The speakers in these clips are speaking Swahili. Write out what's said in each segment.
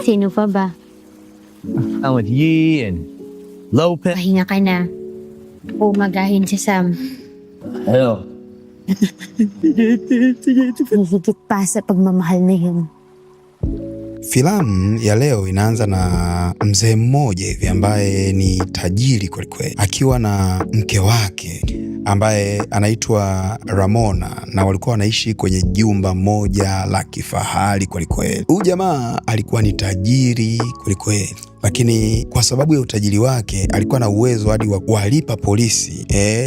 Sino pa ba? With Yi and Lopez. Pahinga ka na. Umagahin si Sam. Hell. Hihigit pa sa pagmamahal na yun. Filamu ya leo inaanza na mzee mmoja hivi ambaye ni tajiri kwelikweli, akiwa na mke wake ambaye anaitwa Ramona, na walikuwa wanaishi kwenye jumba moja la kifahari kwelikweli. Huyu jamaa alikuwa ni tajiri kwelikweli, lakini kwa sababu ya utajiri wake alikuwa na uwezo hadi wa kuwalipa polisi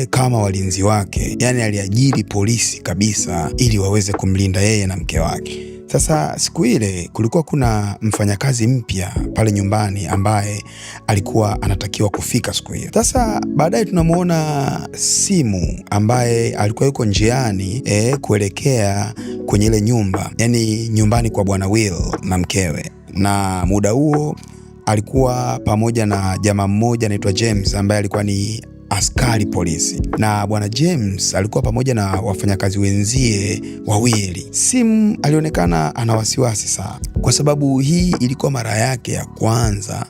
kama walinzi wake. Yani aliajiri polisi kabisa ili waweze kumlinda yeye na mke wake. Sasa siku ile kulikuwa kuna mfanyakazi mpya pale nyumbani ambaye alikuwa anatakiwa kufika siku hiyo. Sasa baadaye tunamuona Simu ambaye alikuwa yuko njiani kuelekea kwenye ile nyumba, yani nyumbani kwa bwana Will na mkewe, na muda huo alikuwa pamoja na jamaa mmoja anaitwa James ambaye alikuwa ni askari polisi, na bwana James alikuwa pamoja na wafanyakazi wenzie wawili. Sim alionekana ana wasiwasi sana, kwa sababu hii ilikuwa mara yake ya kwanza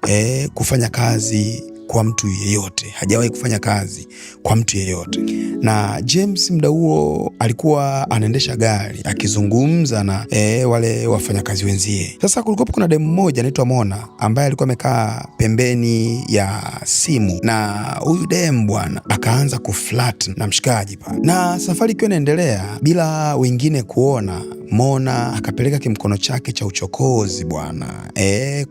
kufanya kazi kwa mtu yeyote. Hajawahi kufanya kazi kwa mtu yeyote. Na James muda huo alikuwa anaendesha gari akizungumza na wale wafanyakazi wenzie. Sasa kulikuwa kuna demu mmoja anaitwa Mona ambaye alikuwa amekaa pembeni ya Simu, na huyu demu bwana akaanza kuflirt na mshikaji pa. Na safari ikiwa inaendelea bila wengine kuona, Mona akapeleka kimkono chake cha uchokozi bwana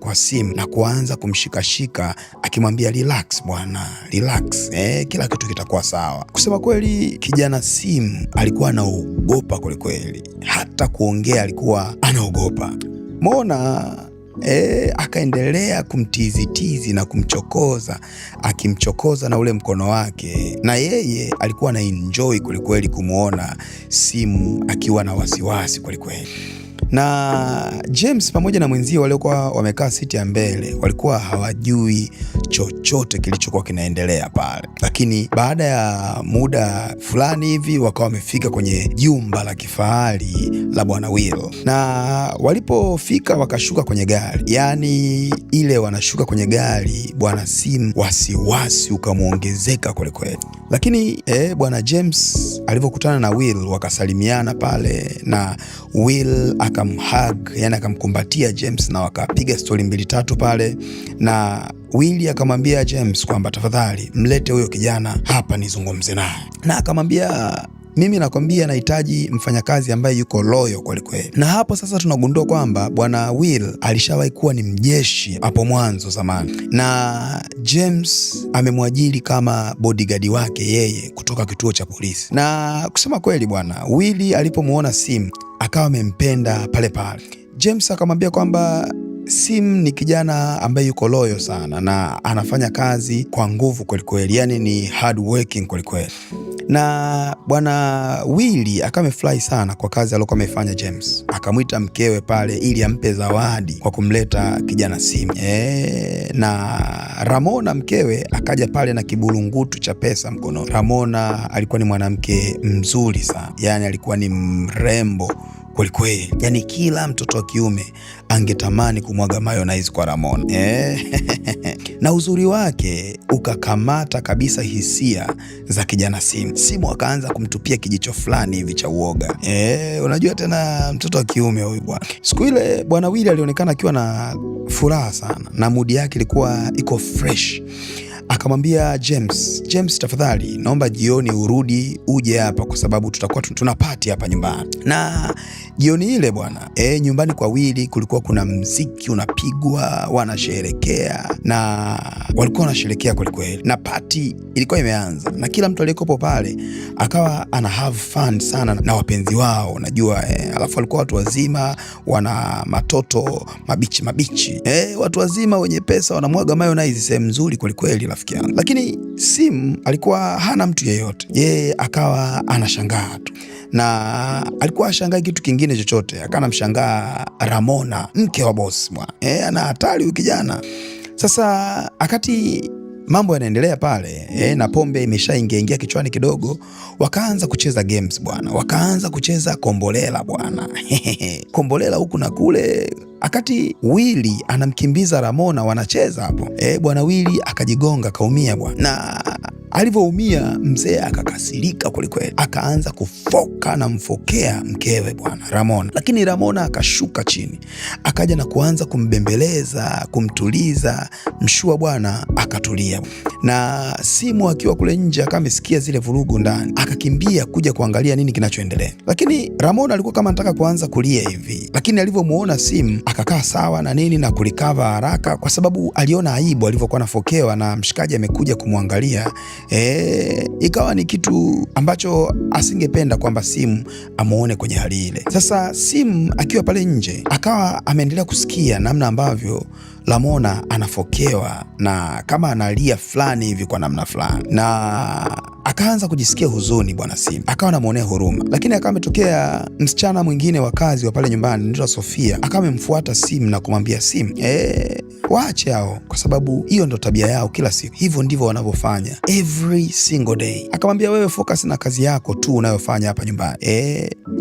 kwa Simu na kuanza kumshikashika akimwambia relax bwana, relax, kila kitu kitakuwa sawa. Kusema kweli kijana Simu alikuwa anaogopa kweli kweli, hata kuongea alikuwa anaogopa. Mona akaendelea kumtizitizi na kumchokoza, akimchokoza na ule mkono wake, na yeye alikuwa na enjoy kwelikweli kumuona Simu akiwa na wasiwasi kwelikweli. Na James pamoja na mwenzie waliokuwa wamekaa siti ya mbele walikuwa hawajui chochote kilichokuwa kinaendelea pale, lakini baada ya muda fulani hivi wakawa wamefika kwenye jumba la kifahari la bwana Will, na walipofika wakashuka kwenye gari. Yani ile wanashuka kwenye gari, bwana Sim wasiwasi ukamwongezeka kweli kweli, lakini bwana James alivyokutana na Will wakasalimiana pale, na Will akamhug, yani akamkumbatia James, na wakapiga stori mbili tatu pale, na Will akamwambia James kwamba tafadhali mlete huyo kijana hapa nizungumze naye, na akamwambia mimi nakwambia nahitaji mfanyakazi ambaye yuko loyo kweli kweli. Na hapo sasa tunagundua kwamba bwana Will alishawahi kuwa ni mjeshi hapo mwanzo zamani, na James amemwajiri kama bodyguard wake yeye kutoka kituo cha polisi. Na kusema kweli bwana Will alipomuona Sim akawa amempenda pale pale. James akamwambia kwamba Sim ni kijana ambaye yuko loyo sana na anafanya kazi kwa nguvu kweli kweli, yani ni hard working kweli kweli. Na bwana Willy akawa amefurahi sana kwa kazi aliyokuwa amefanya James. Akamwita mkewe pale ili ampe zawadi kwa kumleta kijana Sim. Na Ramona mkewe akaja pale na kibulungutu cha pesa mkono. Ramona alikuwa ni mwanamke mzuri sana, yani alikuwa ni mrembo kwelikweli, yani kila mtoto wa kiume angetamani kumwaga mayonnaise kwa Ramona. Na uzuri wake ukakamata kabisa hisia za kijana Simu. Simu akaanza kumtupia kijicho fulani hivi cha uoga. Unajua tena mtoto wa kiume huyu bwana. Siku ile bwana Willy alionekana akiwa na furaha sana na mood yake ilikuwa iko fresh. Akamwambia James tafadhali naomba jioni urudi uje hapa kwa sababu tutakuwa tuna party hapa nyumbani. Na jioni ile bwana nyumbani kwa Willy kulikuwa kuna mziki unapigwa, wanasherehekea, na walikuwa wanasherehekea kweli kweli, na party ilikuwa imeanza, na kila mtu aliyekuwa pale akawa ana have fun sana na wapenzi wao, unajua alafu walikuwa watu wazima wana matoto mabichi watu wazima wenye pesa wanamwaga mayonnaise sehemu nzuri kweli kweli rafiki yangu. Lakini Sim alikuwa hana mtu yeyote, yeye akawa anashangaa tu, na alikuwa ashangai kitu kingine chochote, akana mshangaa Ramona mke wa boss bwana. Ana hatari huyu kijana. Sasa akati mambo yanaendelea pale na pombe imeshaingia kichwani kidogo, wakaanza kucheza games bwana, wakaanza kucheza kombolela bwana. Kombolela huku na kule, akati Willy anamkimbiza Ramona, wanacheza hapo bwana. Willy akajigonga, kaumia bwana, na alivyoumia mzee akakasirika kwelikweli, akaanza kufoka na mfokea mkewe bwana Ramona. Lakini Ramona akashuka chini, akaja na kuanza kumbembeleza, kumtuliza. Mshua bwana akatulia, na Simu akiwa kule nje akawa amesikia zile vurugu ndani, akakimbia kuja kuangalia nini kinachoendelea. Lakini Ramona alikuwa kama anataka kuanza kulia hivi, lakini alivyomuona Simu akakaa sawa na nini na kulikava haraka, kwa sababu aliona aibu alivyokuwa nafokewa na mshikaji amekuja kumwangalia. Ikawa ni kitu ambacho asingependa kwamba Simu amuone kwenye hali ile. Sasa Simu akiwa pale nje akawa ameendelea kusikia namna ambavyo Ramona anafokewa na kama analia fulani hivi kwa namna fulani, na akaanza kujisikia huzuni bwana Simu, akawa anamuonea huruma. Lakini akawa ametokea msichana mwingine wa kazi wa pale nyumbani anaitwa Sofia, akawa amemfuata Simu na kumwambia Simu, waache hao, kwa sababu hiyo ndo tabia yao kila siku, hivyo ndivyo wanavyofanya every single day. Akamwambia, wewe focus na kazi yako tu unayofanya hapa nyumbani,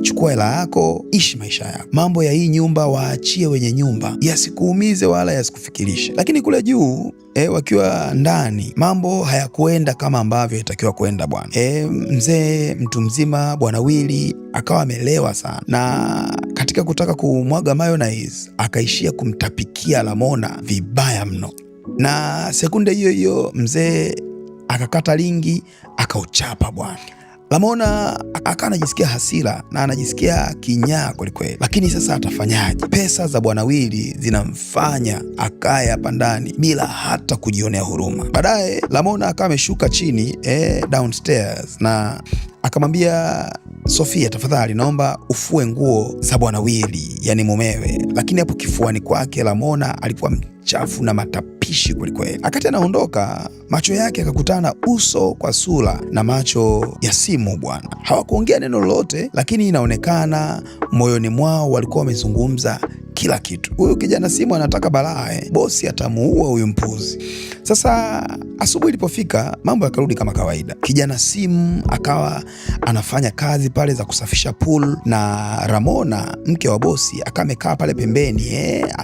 chukua hela yako, ishi maisha yako, mambo ya hii nyumba waachie wenye nyumba, yasikuumize wala yasikufikirishe. Lakini kule juu wakiwa ndani mambo hayakuenda kama ambavyo itakiwa kwenda bwana. Mzee mtu mzima bwana Willy akawa amelewa sana, na katika kutaka kumwaga mayonnaise akaishia kumtapikia Ramona vibaya mno, na sekunde hiyo hiyo mzee akakata lingi akauchapa bwana. Ramona akawa anajisikia hasira na anajisikia kinyaa kwelikweli, lakini sasa atafanyaje? Pesa za bwana Willy zinamfanya akae hapa ndani bila hata kujionea huruma. Baadaye Ramona akawa ameshuka chini downstairs na akamwambia Sofia, tafadhali naomba ufue nguo za bwana Willy, yani mumewe. Lakini hapo kifuani kwake Ramona alikuwa mchafu na matapishi kwelikweli. Akati anaondoka, macho yake akakutana uso kwa sura na macho ya Simu bwana. Hawakuongea neno lolote, lakini inaonekana moyoni mwao walikuwa wamezungumza kila kitu. Huyu kijana Simu anataka balaa, bosi atamuua huyu mpuzi. Sasa asubuhi ilipofika, mambo yakarudi kama kawaida. Kijana Simu akawa anafanya kazi pale za kusafisha pool, na Ramona mke wa bosi akawa amekaa pale pembeni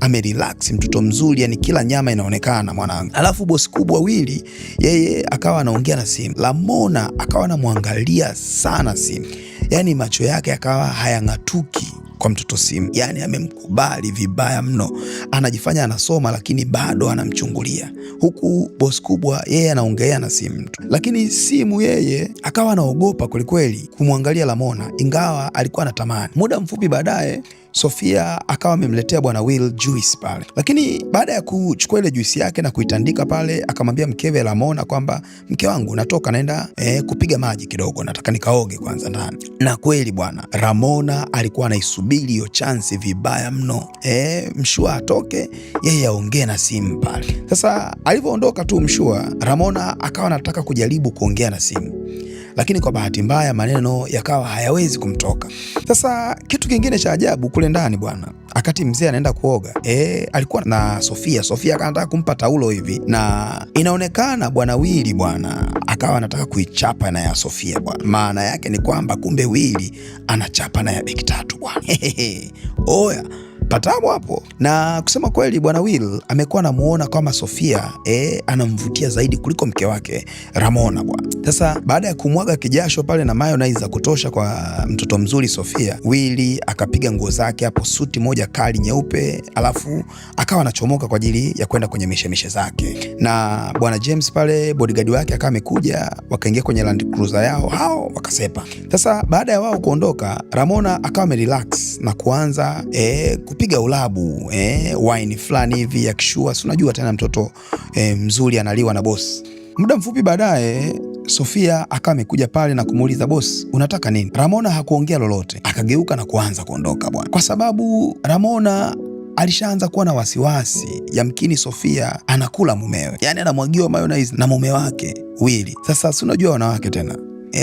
amerelax, mtoto mzuri, yani kila nyama inaonekana mwanangu. Alafu bosi kubwa Willy yeye akawa anaongea na Simu. Ramona akawa anamwangalia sana Simu, yani macho yake akawa hayang'atuki kwa mtoto Simu, yani amemkubali vibaya mno. Anajifanya anasoma lakini bado anamchungulia, huku bosi kubwa yeye anaongea na Simu tu. Lakini Simu yeye akawa anaogopa kwelikweli kumwangalia Ramona, ingawa alikuwa anatamani. Muda mfupi baadaye Sofia akawa amemletea bwana Will juice pale, lakini baada ya kuchukua ile juice yake na kuitandika pale, akamwambia mkewe Ramona kwamba mke wangu, natoka naenda kupiga maji kidogo, nataka nikaoge kwanza ndani. Na kweli bwana, Ramona alikuwa anaisubiri hiyo chance vibaya mno, mshua atoke yeye aongee na Simu pale. Sasa alivyoondoka tu mshua, Ramona akawa anataka kujaribu kuongea na Simu, lakini kwa bahati mbaya maneno yakawa hayawezi kumtoka. Sasa kitu kingine cha ajabu kule ndani bwana, akati mzee anaenda kuoga, alikuwa na Sofia. Sofia anataka kumpa taulo hivi, na inaonekana bwana Willy bwana akawa anataka kuichapa na ya Sofia bwana. Maana yake ni kwamba kumbe Willy anachapa na ya beki tatu bwana. Oya, patamu hapo. Na kusema kweli bwana Will amekuwa anamuona kama Sofia anamvutia zaidi kuliko mke wake Ramona bwana. Sasa baada ya kumwaga kijasho pale na mayonnaise za kutosha kwa mtoto mzuri Sofia, Willy akapiga nguo zake hapo, suti moja kali nyeupe, alafu akawa anachomoka kwa ajili ya kwenda kwenye mishemishe zake. Na bwana James pale bodyguard wake akawa amekuja, wakaingia kwenye Land Cruiser yao hao wakasepa. Sasa baada ya wao kuondoka, Ramona akawa amerelax na kuanza kupiga ulabu wine fulani hivi ya kishua, si unajua tena mtoto mzuri analiwa na boss. Muda mfupi baadaye Sofia akawa amekuja pale na kumuuliza boss, unataka nini? Ramona hakuongea lolote, akageuka na kuanza kuondoka bwana, kwa sababu Ramona alishaanza kuwa na wasiwasi, yamkini Sofia anakula mumewe, yani anamwagiwa mayonnaise na mume wake Willy. Sasa si unajua wanawake tena,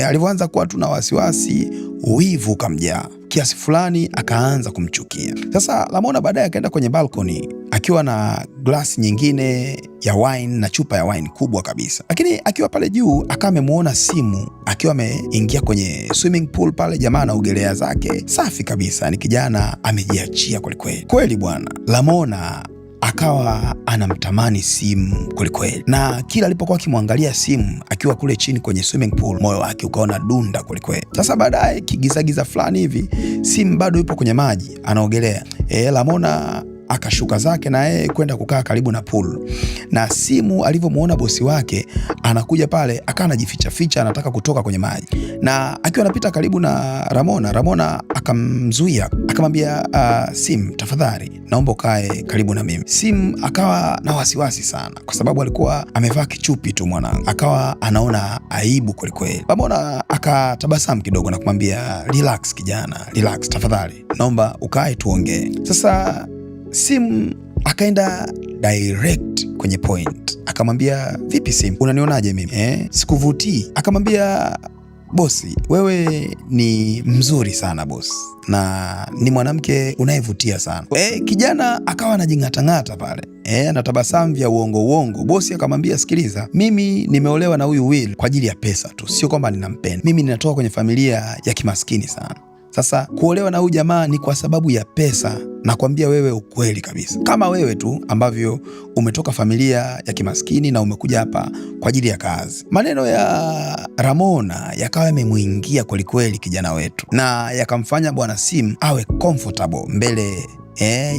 alivyoanza kuwa tu na wasiwasi, wivu kamjaa kiasi fulani, akaanza kumchukia. Sasa Ramona baadaye akaenda kwenye balcony akiwa na glasi nyingine ya wine na chupa ya wine kubwa kabisa. Lakini akiwa pale juu akawa amemuona Simu akiwa ameingia kwenye swimming pool pale, jamaa anaogelea zake safi kabisa, ni kijana amejiachia kwelikweli. Kweli bwana, Ramona akawa anamtamani Simu kwelikweli, na kila alipokuwa akimwangalia Simu akiwa kule chini kwenye swimming pool, moyo wake ukaona dunda kwelikweli. Sasa baadaye kigizagiza fulani hivi, Simu bado yupo kwenye maji anaogelea, Ramona akashuka zake na yeye kwenda kukaa karibu na pool, na Simu alivyomuona bosi wake anakuja pale, akawa anajificha ficha, anataka kutoka kwenye maji, na akiwa anapita karibu na Ramona akamzuia, akamwambia Simu, tafadhali naomba ukae karibu na mimi. Simu akawa na wasiwasi sana, kwa sababu alikuwa amevaa kichupi tu mwanangu, akawa anaona aibu kwelikweli. Ramona akatabasamu kidogo na kumwambia, relax kijana, relax tafadhali, naomba ukae tuongee. Sasa Simu akaenda direct kwenye point, akamwambia, vipi Simu, unanionaje mimi sikuvutii? Akamwambia, bosi, wewe ni mzuri sana bosi, na ni mwanamke unayevutia sana. Kijana akawa anajing'atang'ata pale, anatabasamu vya uongo. Bosi akamwambia, sikiliza, mimi nimeolewa na huyu Will kwa ajili ya pesa tu, sio kwamba ninampenda. Mimi ninatoka kwenye familia ya kimaskini sana. Sasa kuolewa na huyu jamaa ni kwa sababu ya pesa. Nakwambia wewe ukweli kabisa, kama wewe tu ambavyo umetoka familia ya kimaskini na umekuja hapa kwa ajili ya kazi. Maneno ya Ramona yakawa yamemuingia kwelikweli kijana wetu, na yakamfanya bwana Simu awe comfortable mbele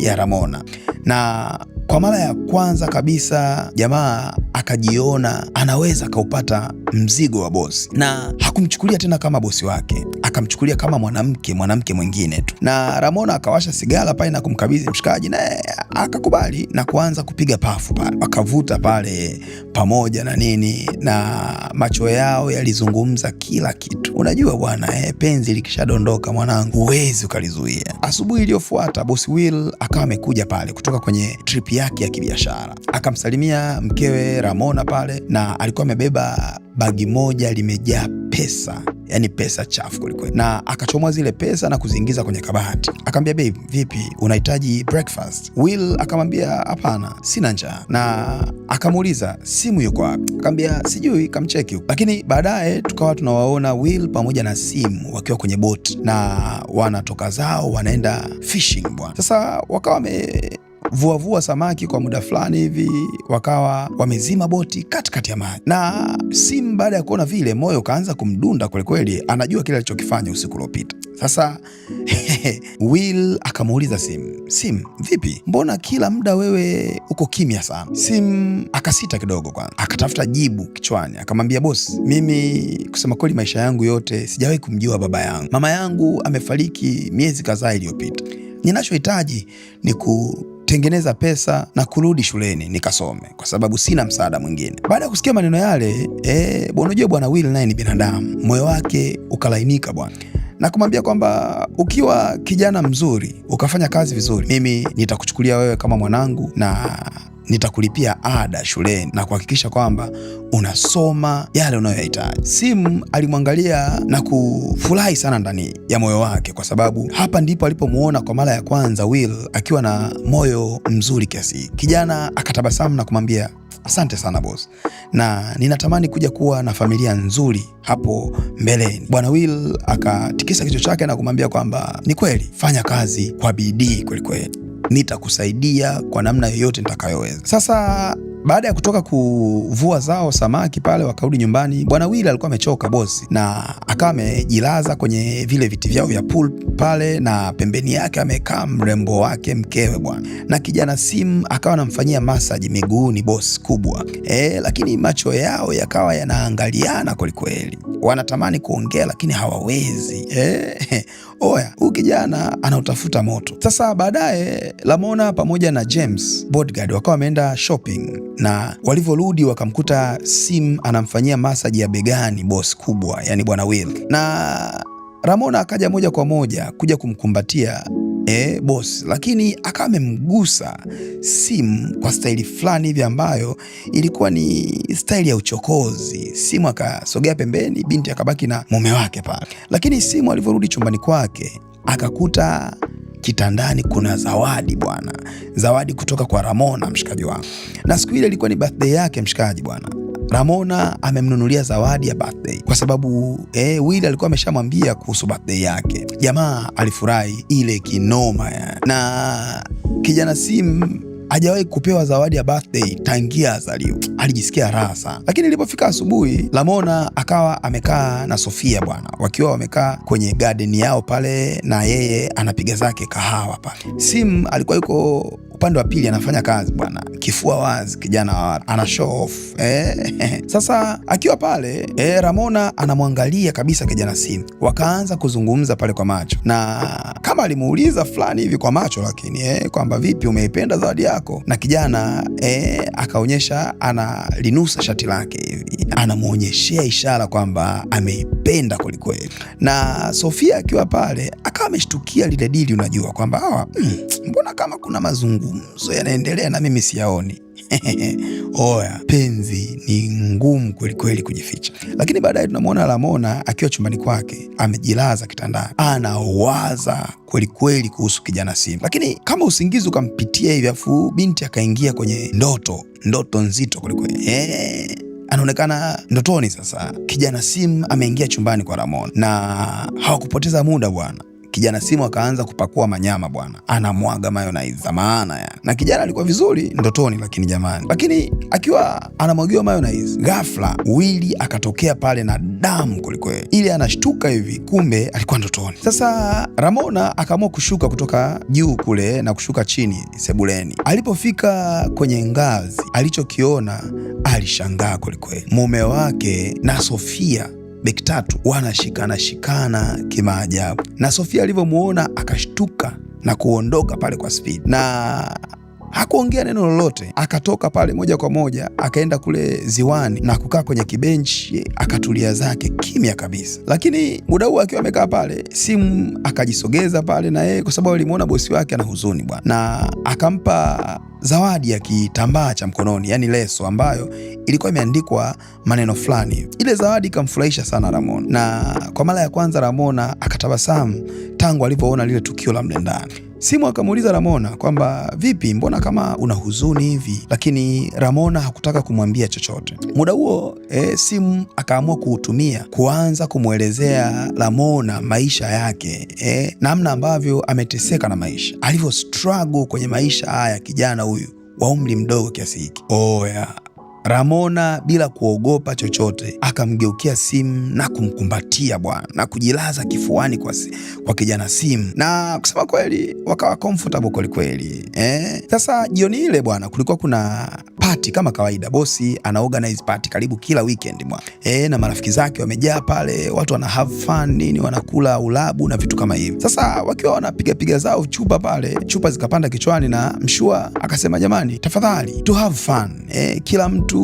ya Ramona, na kwa mara ya kwanza kabisa jamaa akajiona anaweza akaupata mzigo wa bosi, na hakumchukulia tena kama bosi wake, akamchukulia kama mwanamke mwingine tu. Na Ramona akawasha sigara pale na kumkabidhi mshikaji, naye akakubali na kuanza kupiga pafu pale, wakavuta pale pamoja na nini, na macho yao yalizungumza kila kitu. Unajua bwana, penzi likishadondoka mwanangu, huwezi ukalizuia. Asubuhi iliyofuata bosi Will akawa amekuja pale kutoka kwenye trip yake ya kibiashara, akamsalimia mkewe Ramona pale, na alikuwa amebeba bagi moja limejaa pesa, yani pesa chafu kwelikweli, na akachomoa zile pesa na kuziingiza kwenye kabati. Akamwambia, babe, vipi, unahitaji breakfast? Will akamwambia, hapana, sina njaa, na akamuuliza, Simu yuko wapi? Akamwambia, sijui, kamcheki huko. Lakini baadaye tukawa tunawaona Will pamoja na Simu wakiwa kwenye boat na wanatoka zao wanaenda fishing bwana. Sasa wakawa vuavua samaki kwa muda fulani hivi, wakawa wamezima boti katikati ya maji, na Simu baada ya kuona vile, moyo kaanza kumdunda kwelikweli, anajua kile alichokifanya usiku uliopita. Sasa Will akamuuliza Simu, vipi, mbona kila muda wewe uko kimya sana? Simu akasita kidogo kwanza, akatafuta jibu kichwani, akamwambia, bosi, mimi kusema kweli maisha yangu yote sijawahi kumjua baba yangu. Mama yangu amefariki miezi kadhaa iliyopita. Ninachohitaji ni kutengeneza pesa na kurudi shuleni nikasome, kwa sababu sina msaada mwingine. Baada ya kusikia maneno yale, unajua bwana Will naye ni binadamu, moyo wake ukalainika bwana, na kumwambia kwamba ukiwa kijana mzuri ukafanya kazi vizuri, mimi nitakuchukulia wewe kama mwanangu na nitakulipia ada shuleni na kuhakikisha kwamba unasoma yale unayohitaji. Simu alimwangalia na kufurahi sana ndani ya moyo wake, kwa sababu hapa ndipo alipomuona kwa mara ya kwanza Will akiwa na moyo mzuri kiasi. Kijana akatabasamu na kumwambia, asante sana boss, na ninatamani kuja kuwa na familia nzuri hapo mbeleni. Bwana Will akatikisa kichwa chake na kumwambia kwamba ni kweli, fanya kazi kwa bidii kweli kweli, nitakusaidia kwa namna yoyote nitakayoweza. Sasa baada ya kutoka kuvua zao samaki pale, wakarudi nyumbani. Bwana Will alikuwa amechoka bosi, na akawa amejilaza kwenye vile viti vyao vya pool pale, na pembeni yake amekaa mrembo wake mkewe bwana, na kijana Simu akawa anamfanyia massage miguuni bosi kubwa. Lakini macho yao yakawa yanaangaliana kwelikweli, wanatamani kuongea lakini hawawezi. Oya, huyu kijana anautafuta moto. Sasa baadaye Ramona pamoja na James bodyguard wakawa wameenda shopping, na walivyorudi wakamkuta Simu anamfanyia massage ya begani boss kubwa, yani bwana Will, na Ramona akaja moja kwa moja kuja kumkumbatia boss, lakini akawa amemgusa Simu kwa staili fulani hivi ambayo ilikuwa ni staili ya uchokozi. Simu akasogea pembeni, binti akabaki na mume wake pale. Lakini Simu alivyorudi chumbani kwake akakuta kitandani kuna zawadi bwana, zawadi kutoka kwa Ramona, mshikaji wangu. Na siku ile ilikuwa ni birthday yake mshikaji bwana. Ramona amemnunulia zawadi ya birthday kwa sababu Will alikuwa ameshamwambia kuhusu birthday yake. Jamaa alifurahi ile kinoma ya. Na kijana Sim hajawahi kupewa zawadi ya birthday tangia azaliwe. Alijisikia raha sana. Lakini ilipofika asubuhi, Ramona akawa amekaa na Sofia bwana. Wakiwa wamekaa kwenye garden yao pale na yeye anapiga zake kahawa pale. Sim alikuwa yuko upande wa pili anafanya kazi bwana, kifua wazi, kijana ana show off. Sasa akiwa pale Ramona anamwangalia kabisa kijana Sim, wakaanza kuzungumza pale kwa macho, na kama alimuuliza fulani hivi kwa macho, lakini kwamba vipi, umeipenda zawadi yako? Na kijana akaonyesha analinusa shati lake hivi, anamuonyeshea ishara kwamba ameipenda kwelikweli. Na Sofia akiwa pale akawa ameshtukia lile dili, unajua kwamba hawa mbona kama kuna mazungumzo yanaendelea na mimi siyaoni. Oya, penzi ni ngumu kwelikweli kujificha. Lakini baadaye tunamwona Ramona akiwa chumbani kwake amejilaza kitandani, anawaza kwelikweli kuhusu kijana Sim. Lakini kama usingizi ukampitia hivi, afu binti akaingia kwenye ndoto nzito kwelikweli. Anaonekana ndotoni. Sasa kijana Sim ameingia chumbani kwa Ramona na hawakupoteza muda bwana. Kijana Sim akaanza kupakua manyama bwana, anamwaga mayonnaise za maana ya. Na kijana alikuwa vizuri ndotoni, lakini akiwa anamwagiwa mayonnaise, ghafla Willy akatokea pale na damu kwelikweli. Ile anashtuka hivi, kumbe alikuwa ndotoni. Sasa Ramona akaamua kushuka kutoka juu kule na kushuka chini sebuleni. Alipofika kwenye ngazi, alichokiona alishangaa kwelikweli. Mume wake na Sofia beki tatu wanashikana kimaajabu, na Sofia alivyomuona akashtuka na kuondoka pale kwa speed, na hakuongea neno lolote. Akatoka pale moja kwa moja akaenda kule ziwani na kukaa kwenye kibenchi, akatulia zake kimya kabisa. Lakini muda huo akiwa amekaa pale, Sim akajisogeza pale na yeye, kwa sababu alimuona bosi wake ana huzuni bwana, na akampa zawadi ya kitambaa cha mkononi, yani leso ambayo ilikuwa imeandikwa maneno fulani. Ile zawadi ikamfurahisha sana Ramona, na kwa mara ya kwanza Ramona akatabasamu tangu alivyoona lile tukio la mle ndani. Simu akamuuliza Ramona kwamba vipi, mbona kama una huzuni hivi? Lakini Ramona hakutaka kumwambia chochote. Muda huo Simu akaamua kuutumia kuanza kumwelezea Ramona maisha yake, namna ambavyo ameteseka na maisha, alivyo struggle kwenye maisha haya kijana huyu wa umri mdogo kiasi hiki. Ramona bila kuogopa chochote akamgeukia Sim na kumkumbatia bwana, na kujilaza kifuani kwa kijana Sim, na kusema kweli wakawa comfortable kweli. Sasa jioni ile bwana, kulikuwa kuna party kama kawaida. Bosi ana organize party karibu kila weekend bwana, na marafiki zake wamejaa pale, watu wana have fun nini, wanakula ulabu na vitu kama hivi. Sasa wakiwa wanapiga zao chupa pale, chupa zikapanda kichwani, na Mshua akasema jamani, tafadhali to have fun, kila mtu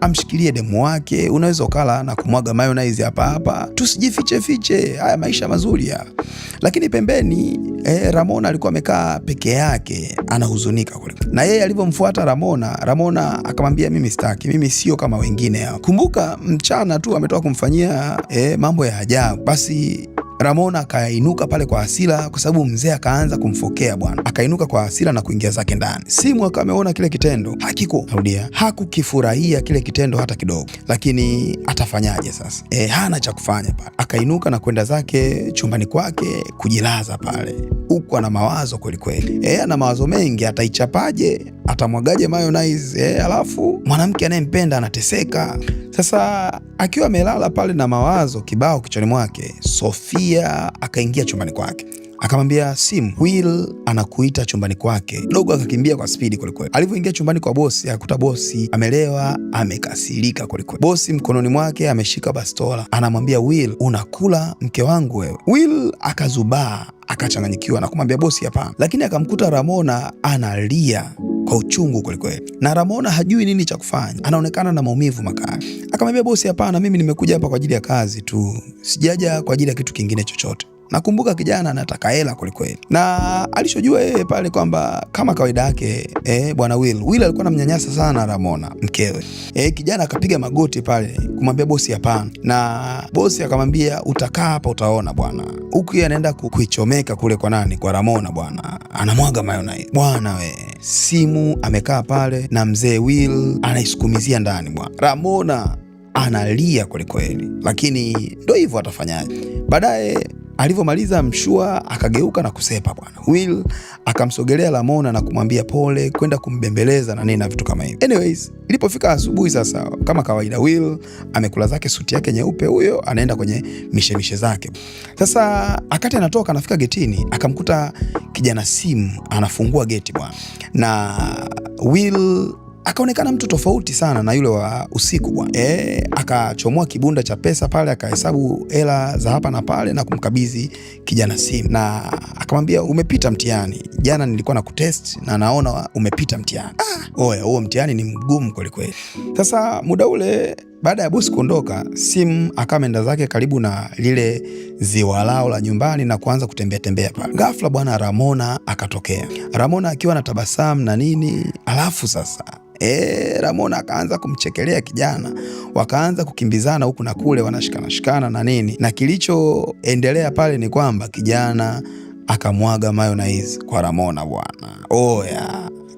amshikilie demu wake, unaweza ukala na kumwaga mayonnaise hapa, tusijifiche, haya maisha mazuri ya. Lakini pembeni Ramona alikuwa amekaa peke yake anahuzunika kule, na yeye alivyomfuata Ramona akamwambia, mimi sitaki, mimi sio kama wengine hao. Kumbuka mchana tu ametoka kumfanyia mambo ya ajabu. Basi Ramona akainuka pale kwa hasira, kwa sababu mzee akaanza kumfokea bwana. Akainuka kwa hasira na kuingia zake ndani. Simu akameona kile kitendo, hakukifurahia kile kitendo hata kidogo. Lakini atafanyaje sasa? Hana cha kufanya pale. Akainuka na kwenda zake chumbani kwake kujilaza pale, huku ana mawazo kweli. Ana mawazo mengi, ataichapaje, atamwagaje mayonnaise, alafu mwanamke anayempenda anateseka. Sasa akiwa amelala pale na mawazo kibao kichwani mwake, Sofia akaingia chumbani kwake. Akamwambia Sim, Will anakuita chumbani kwake. Dogo akakimbia kwa spidi kwelikweli. Alivyoingia chumbani kwa bosi, akakuta bosi amelewa, amekasirika kwelikweli. Bosi mkononi mwake ameshika bastola, anamwambia Will, unakula mke wangu wewe. Will akazubaa, akachanganyikiwa na kumwambia bosi hapana. Lakini akamkuta Ramona analia kwa uchungu kwelikweli, na Ramona hajui nini cha kufanya, anaonekana na maumivu makali. Akamwambia bosi hapana, mimi nimekuja hapa kwa ajili ya kazi tu, sijaja kwa ajili ya kitu kingine chochote. Nakumbuka kijana anataka hela kwelikweli, na alichojua yeye pale kwamba kama kawaida yake bwana Will alikuwa anamnyanyasa sana Ramona mkewe. Kijana akapiga magoti pale kumwambia bosi hapana, na bosi akamwambia utakaa hapa utaona bwana. Huku yeye anaenda kuichomeka kule kwa nani, kwa Ramona bwana, anamwaga mayonnaise bwana. Simu amekaa pale na mzee Will anaisukumizia ndani bwana. Ramona analia kwelikweli, lakini ndo hivyo, atafanyaje? Baadaye alivyomaliza mshua akageuka na kusepa bwana. Will akamsogelea Ramona na kumwambia pole, kwenda kumbembeleza na nini na vitu kama hivyo. Anyways, ilipofika asubuhi sasa, kama kawaida, Will amekula zake suti yake nyeupe, huyo anaenda kwenye mishemishe zake. Sasa akati anatoka, anafika getini, akamkuta kijana Sim anafungua geti bwana, na Will akaonekana mtu tofauti sana na yule wa usiku bwana. Akachomoa kibunda cha pesa pale, akahesabu hela za hapa na pale na kumkabidhi kijana Sim, na akamwambia umepita mtihani, jana nilikuwa na kutest na naona umepita mtihani. Huo mtihani ni mgumu kweli kweli. Sasa muda ule baada ya bosi kuondoka, Sim akaenda zake karibu na lile ziwa lao la nyumbani na kuanza kutembea tembea pale. Ghafla bwana Ramona akatokea. Ramona akiwa na tabasamu na nini, alafu sasa Ramona akaanza kumchekelea kijana, wakaanza kukimbizana huku na kule, wanashikana na nini, na kilichoendelea pale ni kwamba kijana akamwaga mayonnaise kwa Ramona bwana.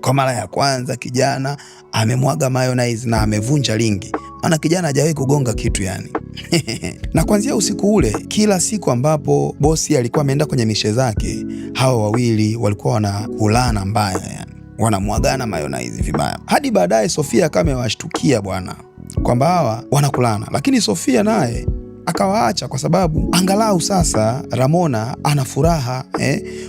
Kwa mara ya kwanza kijana amemwaga mayonnaise na amevunja lingi, maana kijana hajawahi kugonga kitu yani. Na kuanzia usiku ule, kila siku ambapo bosi alikuwa ameenda kwenye mishe zake, hawa wawili walikuwa wanakulana mbaya yani, wanamwagana mayonnaise vibaya, hadi baadaye Sofia kama amewashtukia bwana kwamba hawa wanakulana, lakini Sofia naye akawaacha kwa sababu angalau sasa Ramona ana furaha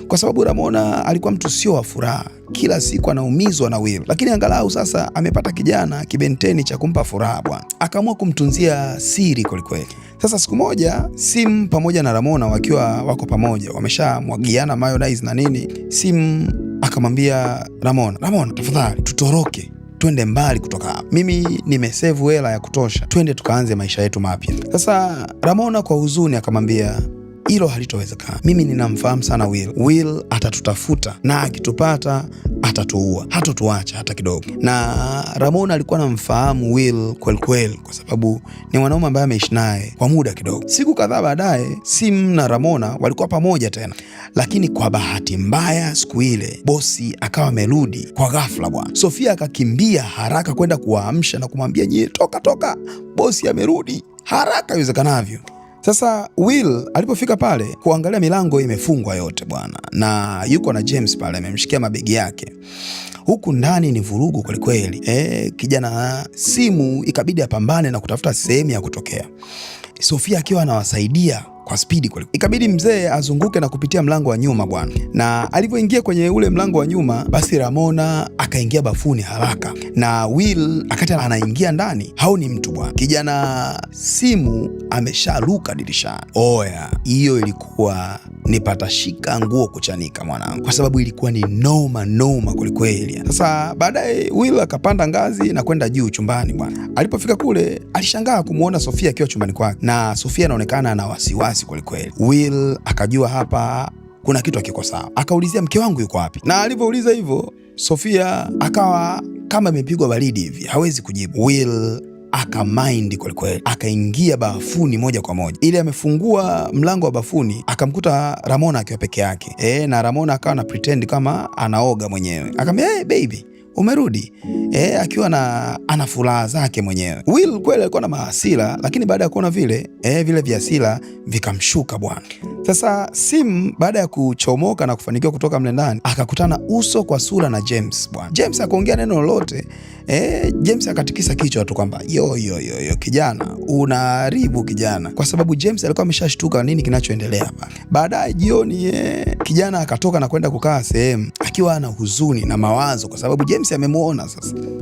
kwa sababu Ramona alikuwa mtu sio wa furaha, kila siku anaumizwa na Will, lakini angalau sasa amepata kijana kibenteni cha kumpa furaha bwana. Akaamua kumtunzia siri kwelikweli. Sasa siku moja Sim pamoja na Ramona wakiwa wako pamoja, wameshamwagiana mayonnaise na nini, Sim akamwambia Ramona, tafadhali tutoroke, twende mbali kutoka hapa, mimi nimesevu hela ya kutosha, twende tukaanze maisha yetu mapya. Sasa Ramona kwa huzuni akamwambia hilo halitowezekana, mimi ninamfahamu sana Will atatutafuta, na akitupata atatuua, hatotuacha hata kidogo. Na Ramona alikuwa anamfahamu Will kweli kwa sababu ni mwanaume ambaye ameishi naye kwa muda kidogo. Siku kadhaa baadaye Sim na Ramona walikuwa pamoja tena, lakini kwa bahati mbaya siku ile bosi akawa amerudi kwa ghafla bwana. Sofia akakimbia haraka kwenda kuwaamsha na kumwambia nyie, toka, bosi amerudi haraka iwezekanavyo. Sasa Will alipofika pale kuangalia, milango imefungwa yote bwana, na yuko na James pale amemshikia mabegi yake. Huku ndani ni vurugu kwelikweli. Kijana Simu ikabidi apambane na kutafuta sehemu ya kutokea, Sofia akiwa anawasaidia kwa spidi kweli. Ikabidi mzee azunguke na kupitia mlango wa nyuma bwana, na alivyoingia kwenye ule mlango wa nyuma, basi Ramona akaingia bafuni haraka, na Will akati anaingia ndani haoni mtu bwana. Kijana Simu amesharuka dirishani. Hiyo ilikuwa ni patashika nguo kuchanika mwanangu, kwa sababu ilikuwa ni noma kwelikweli. Sasa baadaye Will akapanda ngazi na kwenda juu chumbani bwana. Alipofika kule alishangaa kumuona Sofia akiwa chumbani kwake, na Sofia anaonekana ana wasiwasi kwelikweli. Will akajua hapa kuna kitu hakiko sawa, akaulizia mke wangu yuko wapi? Na alivyouliza hivyo, Sofia akawa kama imepigwa baridi hivi, hawezi kujibu. Will akamind kwelikweli, akaingia bafuni moja kwa moja. Ili amefungua mlango wa bafuni akamkuta Ramona akiwa peke yake, na Ramona akawa na pretend kama anaoga mwenyewe. Akamwambia hey, baby umerudi? Akiwa ana furaha zake mwenyewe. Will kweli alikuwa na mahasira, lakini baada ya kuona vile vya hasira vikamshuka bwana. Sasa Sim baada ya kuchomoka na kufanikiwa kutoka mle ndani, akakutana uso kwa sura na James bwana. James akaongea neno lolote, James akatikisa kichwa tu kwamba yo kijana unaharibu kijana, kwa sababu James alikuwa ameshashtuka nini kinachoendelea hapa. Baadaye jioni kijana akatoka na kwenda kukaa sehemu akiwa ana huzuni na mawazo, kwa sababu James amemuona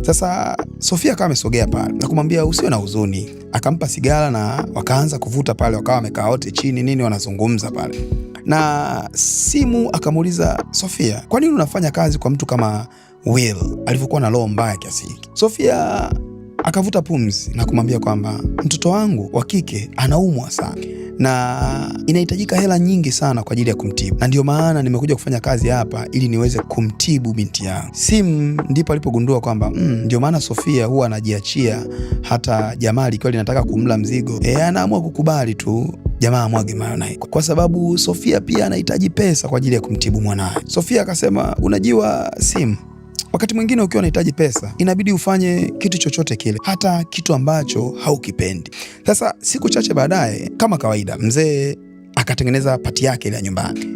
sasa. Sofia akawa amesogea pale na kumwambia usiwe na huzuni, akampa sigara na wakaanza kuvuta pale, wakawa wamekaa wote chini nini wanazungumza pale. Na Simu akamuuliza Sofia, kwa nini unafanya kazi kwa mtu kama Will alivyokuwa na roho mbaya kiasi hiki? Sofia akavuta pumzi na kumwambia kwamba mtoto wangu wa kike anaumwa sana, na inahitajika hela nyingi sana kwa ajili ya kumtibu, na ndio maana nimekuja kufanya kazi hapa ili niweze kumtibu binti yangu. Sim ndipo alipogundua kwamba ndio maana Sofia huwa anajiachia hata jamaa likiwa linataka kumla mzigo, anaamua kukubali tu jamaa amwage mayonnaise, kwa sababu Sofia pia anahitaji pesa kwa ajili ya kumtibu mwanae. Sofia akasema, unajua Sim, wakati mwingine ukiwa unahitaji pesa inabidi ufanye kitu chochote kile, hata kitu ambacho haukipendi. Sasa siku chache baadaye, kama kawaida, mzee akatengeneza pati yake ile ya nyumbani.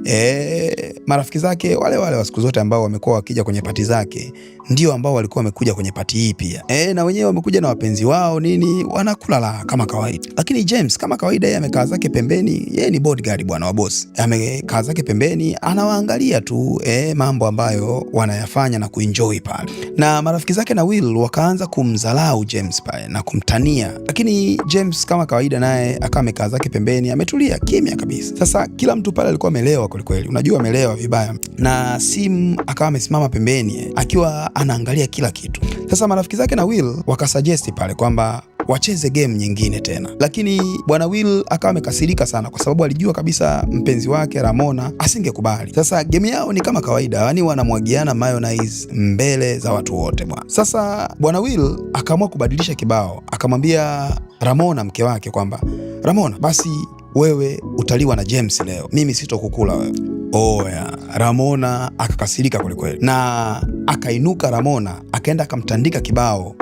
Marafiki zake wale wa siku zote ambao wamekuwa wakija kwenye pati zake ndio ambao walikuwa wamekuja kwenye pati hii pia. Na wenyewe wamekuja na wapenzi wao nini, wanakula la kama kawaida. Lakini James kama kawaida, yeye amekaa zake pembeni, yeye ni bodyguard bwana wa boss. Amekaa zake pembeni anawaangalia tu mambo ambayo wanayafanya na kuenjoy pale. Na marafiki zake na Will wakaanza kumdharau James pale na kumtania. Lakini James kama kawaida naye akawa amekaa zake pembeni, ametulia kimya kabisa. Sasa kila mtu pale alikuwa amelewa kweli. Unajua amelewa vibaya. Na Sim akawa amesimama pembeni akiwa anaangalia kila kitu. Sasa marafiki zake na Will wakasuggest pale kwamba wacheze game nyingine tena, lakini bwana Will akawa amekasirika sana kwa sababu alijua kabisa mpenzi wake Ramona asingekubali. Sasa game yao ni kama kawaida, yani wanamwagiana mayonnaise mbele za watu wote bwana. Sasa bwana Will akaamua kubadilisha kibao, akamwambia Ramona mke wake kwamba, Ramona, basi wewe utaliwa na James leo, mimi sitokukula wewe. Oya, Ramona akakasirika kwelikweli, na akainuka Ramona akaenda akamtandika kibao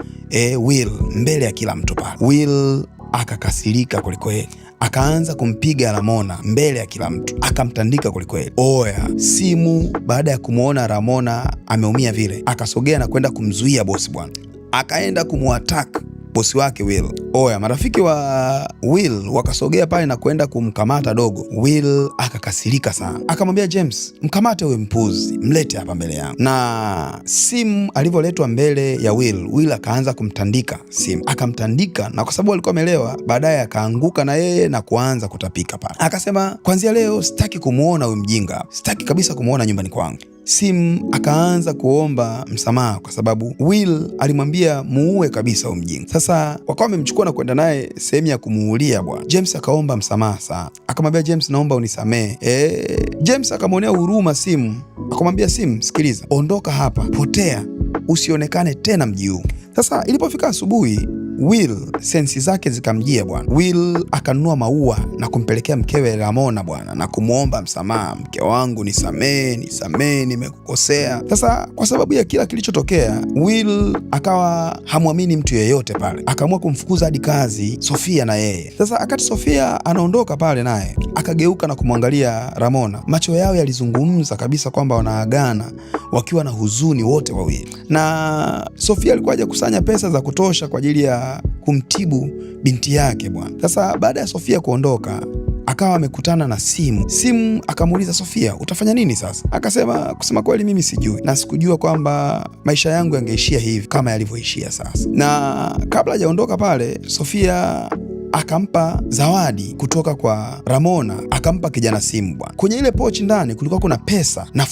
Will mbele ya kila mtu pale. Will akakasirika kwelikweli, akaanza kumpiga Ramona mbele ya kila mtu, akamtandika kwelikweli. Oya, Simu baada ya kumuona Ramona ameumia vile, akasogea na kwenda kumzuia bosi bwana, akaenda kumuattack bosi wake Will. Oya, marafiki wa Will wakasogea pale na kwenda kumkamata dogo. Will akakasirika sana, akamwambia James, mkamate huyo mpuzi, mlete hapa mbele yangu. Na Sim alivyoletwa mbele ya Will akaanza kumtandika Sim, akamtandika, na kwa sababu alikuwa amelewa, baadaye akaanguka na yeye na kuanza kutapika pale. Akasema, kwanzia leo sitaki kumuona huyu mjinga, sitaki kabisa kumuona nyumbani kwangu. Sim akaanza kuomba msamaha kwa sababu Will alimwambia muue kabisa huyo mjinga. Sasa wakawa wamemchukua na kwenda naye sehemu ya kumuulia bwana. James akaomba msamaha sana, akamwambia James, naomba unisamehe. James akamwonea huruma Sim, akamwambia Sim, sikiliza, ondoka hapa, potea, usionekane tena mji huu. Sasa ilipofika asubuhi, Will sensi zake zikamjia bwana. Will akanunua maua na kumpelekea mkewe Ramona bwana, na kumwomba msamaha, mke wangu nisamee, nimekukosea. Sasa kwa sababu ya kila kilichotokea, Will akawa hamwamini mtu yeyote pale, akaamua kumfukuza hadi kazi Sofia na yeye. Sasa wakati Sofia anaondoka pale, naye akageuka na kumwangalia Ramona, macho yao yalizungumza kabisa kwamba wanaagana wakiwa na huzuni wote wawili. Na Sofia alikuwa hajakusanya pesa za kutosha kwa ajili ya kumtibu binti yake bwana. Sasa baada ya Sofia kuondoka, akawa amekutana na Simu akamuuliza Sofia, utafanya nini sasa? Akasema, kusema kweli mimi sijui, na sikujua kwamba maisha yangu yangeishia hivi kama yalivyoishia sasa. Na kabla hajaondoka pale, Sofia akampa zawadi kutoka kwa Ramona, akampa kijana Simu bwana. Kwenye ile pochi ndani kulikuwa kuna pesa na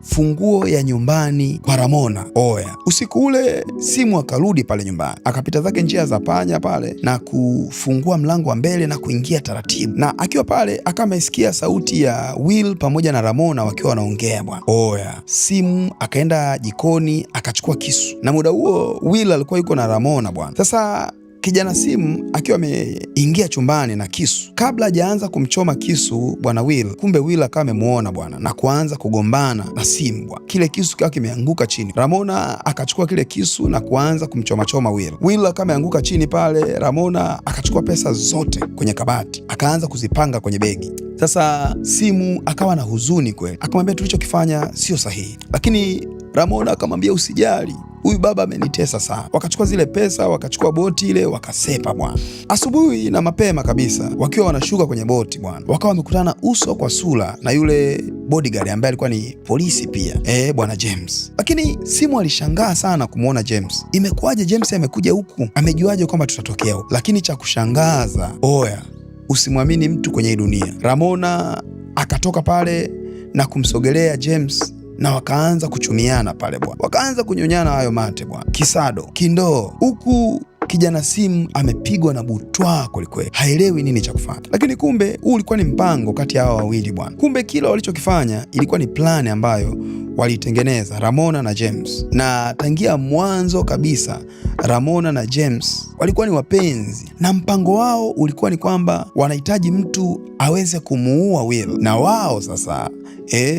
funguo ya nyumbani kwa Ramona. Oya, usiku ule Simu akarudi pale nyumbani, akapita zake njia za panya pale na kufungua mlango wa mbele na kuingia taratibu, na akiwa pale akawa amesikia sauti ya Will pamoja na Ramona wakiwa wanaongea bwana. Oya, Simu akaenda jikoni akachukua kisu, na muda huo Will alikuwa yuko na Ramona bwana. Sasa kijana Simu akiwa ameingia chumbani na kisu, kabla hajaanza kumchoma kisu bwana Will, kumbe Will akawa amemuona bwana na kuanza kugombana na Simu bwana. Kile kisu kikawa kimeanguka chini, Ramona akachukua kile kisu na kuanza kumchoma Will. Will akawa ameanguka chini pale, Ramona akachukua pesa zote kwenye kabati akaanza kuzipanga kwenye begi. Sasa Simu akawa na huzuni kweli, akamwambia tulichokifanya sio sahihi, lakini Ramona akamwambia usijali, huyu baba amenitesa sana. Wakachukua zile pesa, wakachukua boti ile, wakasepa bwana. Asubuhi na mapema kabisa, wakiwa wanashuka kwenye boti bwana, wakawa wamekutana uso kwa sura na yule bodyguard ambaye alikuwa ni polisi pia, bwana James. Lakini Simu alishangaa sana kumuona James. Imekuwaje James amekuja huku? Amejuaje kwamba tutatokea huku? Lakini cha kushangaza, oya, usimwamini mtu kwenye hii dunia. Ramona akatoka pale na kumsogelea James na wakaanza kuchumiana pale bwana, wakaanza kunyonyana hayo mate bwana, kisado kindoo, huku kijana Sim amepigwa na butwaa kwelikweli, haelewi nini cha kufanya. Lakini kumbe huu ulikuwa ni mpango kati ya hao wawili bwana. Kumbe kila walichokifanya ilikuwa ni plani ambayo walitengeneza Ramona na James, na tangia mwanzo kabisa Ramona na James walikuwa ni wapenzi, na mpango wao ulikuwa ni kwamba wanahitaji mtu aweze kumuua Will, na wao sasa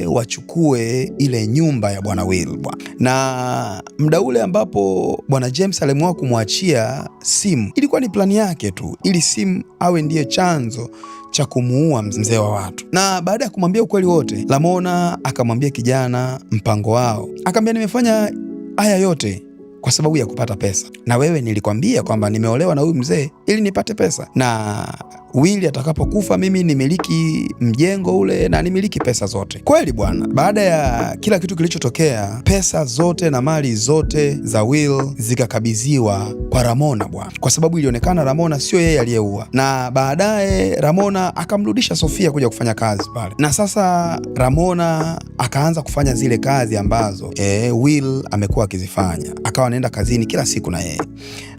wachukue ile nyumba ya bwana Will bwana. Na muda ule ambapo bwana James aliamua kumwachia Sim, ilikuwa ni plani yake tu, ili Sim awe ndiye chanzo cha kumuua mzee wa watu. Na baada ya kumwambia ukweli wote, Ramona akamwambia kijana mpango wao. Akamwambia, nimefanya haya yote kwa sababu ya kupata pesa, na wewe nilikwambia kwamba nimeolewa na huyu mzee ili nipate pesa, na Willy atakapokufa mimi nimiliki mjengo ule na nimiliki pesa zote. Kweli bwana, baada ya kila kitu kilichotokea, pesa zote na mali zote za Will zikakabidhiwa kwa Ramona bwana, kwa sababu ilionekana Ramona sio yeye aliyeua. Na baadaye Ramona akamrudisha Sofia kuja kufanya kazi pale, na sasa Ramona akaanza kufanya zile kazi ambazo Will amekuwa akizifanya. Akawa anaenda kazini kila siku na yeye,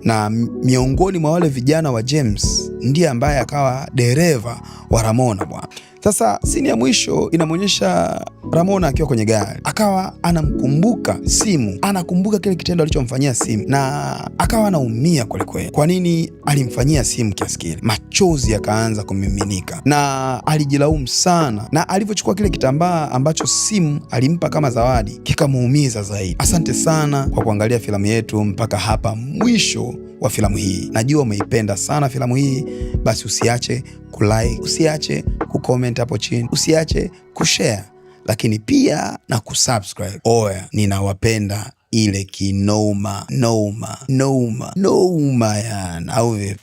na miongoni mwa wale vijana wa James ndiye ambaye akawa dereva wa Ramona bwana. Sasa sini ya mwisho inamwonyesha Ramona akiwa kwenye gari, akawa anamkumbuka Simu, anakumbuka kile kitendo alichomfanyia Simu, na akawa anaumia kwelikweli. Kwa nini alimfanyia Simu kiasi kile? Machozi yakaanza kumiminika na alijilaumu sana, na alivyochukua kile kitambaa ambacho Simu alimpa kama zawadi kikamuumiza zaidi. Asante sana kwa kuangalia filamu yetu mpaka hapa mwisho wa filamu hii. Najua umeipenda sana filamu hii, basi usiache kulike, usiache kucomment hapo chini, usiache kushare, lakini pia na kusubscribe. Oya, ninawapenda ile kinoma noma noma noma, yani au vipi?